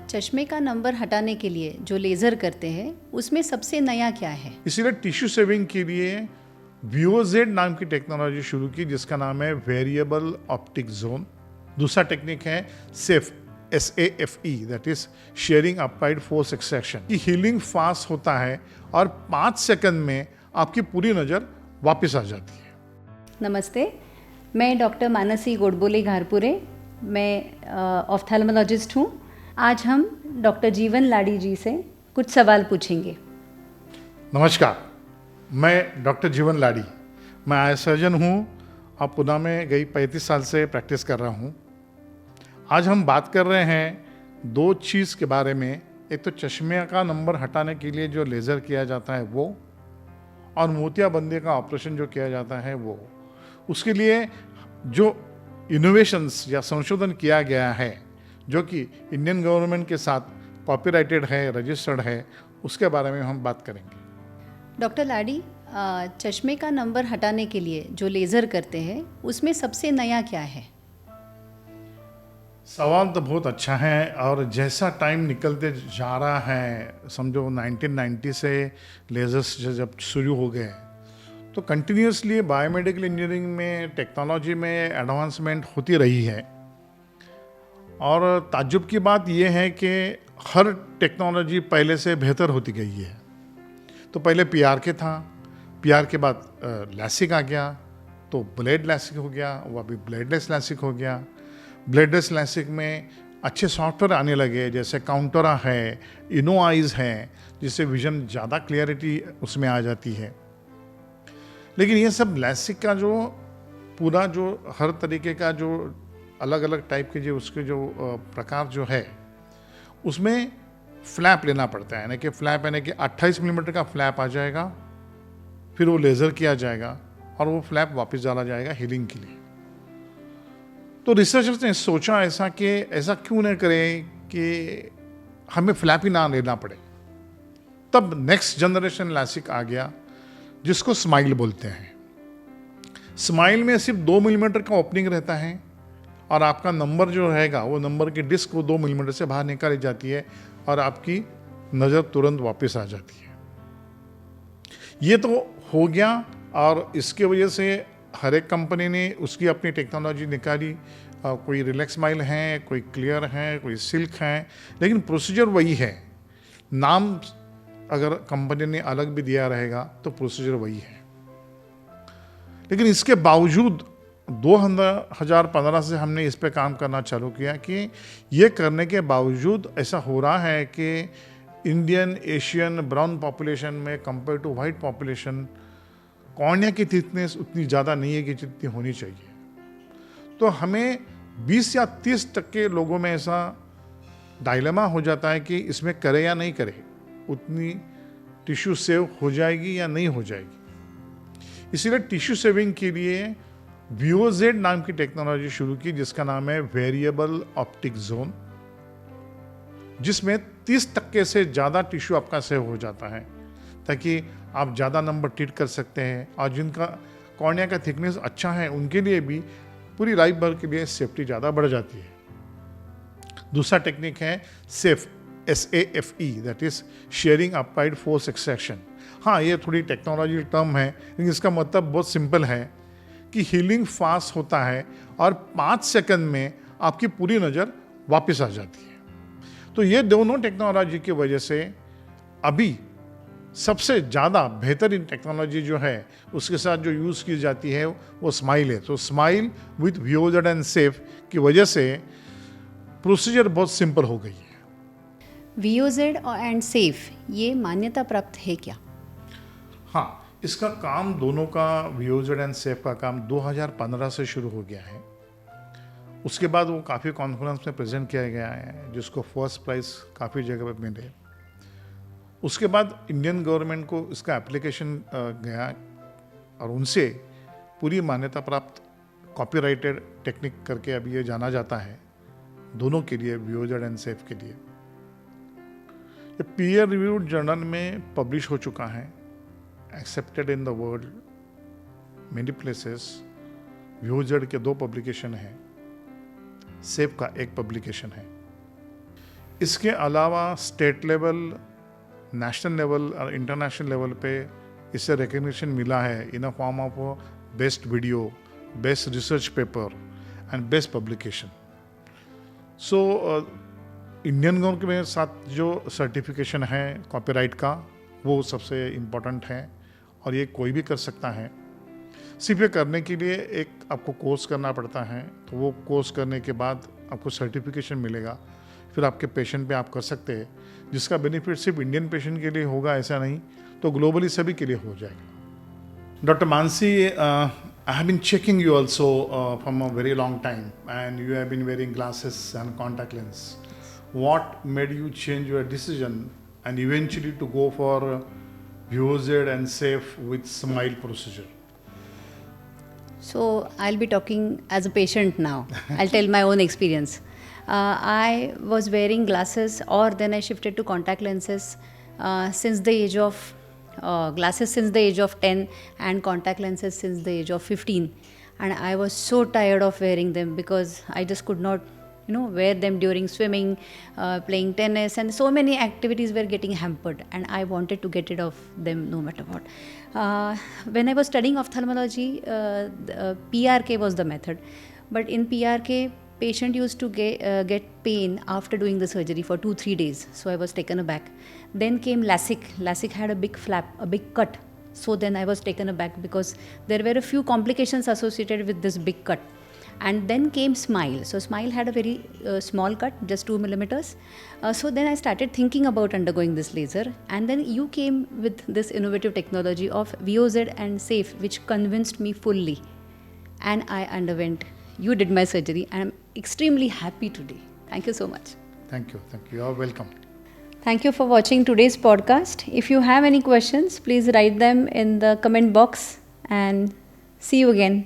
चश्मे का नंबर हटाने के लिए जो लेज़र करते हैं उसमें सबसे नया क्या है? इसीलिए टिश्यू सेविंग के लिए विओजेड नाम की टेक्नोलॉजी शुरू की जिसका नाम है वेरिएबल ऑप्टिक जोन। दूसरा टेक्निक है safe SAFE that is sharing applied force extraction की हीलिंग फास्ट होता है और 5 सेकंड में आपकी पूरी नज़र वापस आ जाती है। नमस्ते, मैं डॉक्टर मानसी गोडबोले घारपुरे, मैं ऑफ्थेल्मोलॉजिस्ट हूँ। आज हम डॉक्टर जीवन लाड़ी जी से कुछ सवाल पूछेंगे। नमस्कार, मैं डॉक्टर जीवन लाड़ी, मैं आई सर्जन हूँ और पुणे में गई 35 साल से प्रैक्टिस कर रहा हूँ। आज हम बात कर रहे हैं दो चीज़ के बारे में। एक तो चश्मे का नंबर हटाने के लिए जो लेज़र किया जाता है वो, और मोतियाबंदी का ऑपरेशन जो किया जाता है वो। उसके लिए जो इनोवेशंस या संशोधन किया गया है जो कि इंडियन गवर्नमेंट के साथ कॉपीराइटेड है, रजिस्टर्ड है, उसके बारे में हम बात करेंगे। डॉक्टर लाड़ी, चश्मे का नंबर हटाने के लिए जो लेज़र करते हैं उसमें सबसे नया क्या है? सवाल तो बहुत अच्छा है, और जैसा टाइम निकलते जा रहा है, समझो 1990 से लेज़र्स जब शुरू हो गए तो कंटिन्यूसली बायोमेडिकल इंजीनियरिंग में, टेक्नोलॉजी में एडवांसमेंट होती रही है। और ताज्जुब की बात यह है कि हर टेक्नोलॉजी पहले से बेहतर होती गई है। तो पहले PRK था, PR के बाद लैसिक आ गया, तो ब्लेड लैसिक हो गया, वो अभी ब्लेडलेस लैसिक हो गया। ब्लेडलेस लैसिक में अच्छे सॉफ्टवेयर आने लगे, जैसे काउंटरा है, इनोआइज है, जिससे विजन ज़्यादा क्लियरिटी उसमें आ जाती है। लेकिन ये सब लैसिक का जो पूरा जो हर तरीके का जो अलग अलग टाइप के जो उसके जो प्रकार जो है उसमें फ्लैप लेना पड़ता है। यानी कि फ्लैप यानी कि 28 मिलीमीटर का फ्लैप आ जाएगा, फिर वो लेज़र किया जाएगा और वो फ्लैप वापस डाला जाएगा हीलिंग के लिए। तो रिसर्चर्स ने सोचा ऐसा कि ऐसा क्यों न करें कि हमें फ्लैप ही ना लेना पड़े। तब नेक्स्ट जनरेशन लैसिक आ गया जिसको स्माइल बोलते हैं। स्माइल में सिर्फ 2 मिलीमीटर का ओपनिंग रहता है और आपका नंबर जो रहेगा वो नंबर की डिस्क वो 2 मिलीमीटर से बाहर निकाली जाती है और आपकी नज़र तुरंत वापस आ जाती है। ये तो हो गया, और इसके वजह से हर एक कंपनी ने उसकी अपनी टेक्नोलॉजी निकाली। कोई रिलैक्स स्माइल है, कोई क्लियर है, कोई सिल्क है, लेकिन प्रोसीजर वही है। नाम अगर कंपनी ने अलग भी दिया रहेगा तो प्रोसीजर वही है। लेकिन इसके बावजूद 2015 से हमने इस पे काम करना चालू किया कि ये करने के बावजूद ऐसा हो रहा है कि इंडियन, एशियन, ब्राउन पॉपुलेशन में compare to white population cornea की थिकनेस उतनी ज़्यादा नहीं है कि जितनी होनी चाहिए। तो हमें 20 या 30% लोगों में ऐसा डायलेमा हो जाता है कि इसमें करे या नहीं करे, उतनी टिश्यू सेव हो जाएगी या नहीं हो जाएगी। इसीलिए टिश्यू सेविंग के लिए विओजेड नाम की टेक्नोलॉजी शुरू की जिसका नाम है वेरिएबल ऑप्टिक जोन, जिसमें 30% से ज़्यादा टिश्यू आपका सेव हो जाता है ताकि आप ज़्यादा नंबर ट्रीट कर सकते हैं। और जिनका कॉर्निया का थिकनेस अच्छा है उनके लिए भी पूरी लाइफ भर के लिए सेफ्टी ज़्यादा बढ़ जाती है। दूसरा टेक्निक है safe SAFE that is sharing applied force extraction. हाँ, ये थोड़ी टेक्नोलॉजी टर्म है, लेकिन इसका मतलब बहुत सिंपल है कि हीलिंग फास्ट होता है और 5 सेकंड में आपकी पूरी नज़र वापस आ जाती है। तो ये दोनों टेक्नोलॉजी की वजह से अभी सबसे ज़्यादा बेहतरीन टेक्नोलॉजी जो है उसके साथ जो यूज़ की जाती है वो स्माइल है। तो स्माइल विथ विओजेड एंड सेफ की वजह से प्रोसीजर बहुत सिंपल हो गई है। विओजेड एंड सेफ ये मान्यता प्राप्त है क्या? हाँ, इसका काम दोनों का, विओजेड एंड सेफ का काम 2015 से शुरू हो गया है। उसके बाद वो काफ़ी कॉन्फ्रेंस में प्रेजेंट किया गया है जिसको फर्स्ट प्राइज़ काफ़ी जगह पर मिले। उसके बाद इंडियन गवर्नमेंट को इसका एप्लीकेशन गया और उनसे पूरी मान्यता प्राप्त कॉपीराइटेड टेक्निक करके अभी ये जाना जाता है दोनों के लिए, विओजेड एंड सेफ के लिए। ये पीयर रिव्यूड जर्नल में पब्लिश हो चुका है, accepted in the world many places. VOZ के 2 पब्लिकेशन हैं, सेफ का 1 पब्लिकेशन है। इसके अलावा स्टेट लेवल, नेशनल लेवल और इंटरनेशनल लेवल पे इससे रिकग्निशन मिला है in a form of best video, best research paper and best publication. So Indian government के साथ जो सर्टिफिकेशन है कॉपीराइट का, वो सबसे इम्पोर्टेंट है और ये कोई भी कर सकता है. सिर्फ ये करने के लिए एक आपको कोर्स करना पड़ता है, तो वो कोर्स करने के बाद आपको सर्टिफिकेशन मिलेगा, फिर आपके पेशेंट पे आप कर सकते हैं, जिसका बेनिफिट सिर्फ इंडियन पेशेंट के लिए होगा ऐसा नहीं, तो ग्लोबली सभी के लिए हो जाएगा. Doctor Mansi, I have been checking you also from a very long time, and you have been wearing glasses and contact lens. What made you change your decision and eventually to go for Vuoz and Safe with Smile procedure? So I'll be talking as a patient now. I'll tell my own experience. I was wearing glasses, or then I shifted to contact lenses since the age of glasses since the age of 10 and contact lenses since the age of 15, and I was so tired of wearing them because I just could not wear them during swimming, playing tennis, and so many activities were getting hampered, and I wanted to get rid of them no matter what. When I was studying ophthalmology, PRK was the method, but in PRK patient used to get pain after doing the surgery for 2-3 days, so I was taken aback. Then came LASIK. LASIK had a big flap, a big cut, so then I was taken aback because there were a few complications associated with this big cut. And then came Smile. So Smile had a very small cut, just 2 millimeters. So then I started thinking about undergoing this laser, and then you came with this innovative technology of Vuoz and Safe, which convinced me fully, and I underwent. You did my surgery, and I'm extremely happy today. Thank you so much. Thank you. You are welcome. Thank you for watching today's podcast. If you have any questions, please write them in the comment box, and see you again.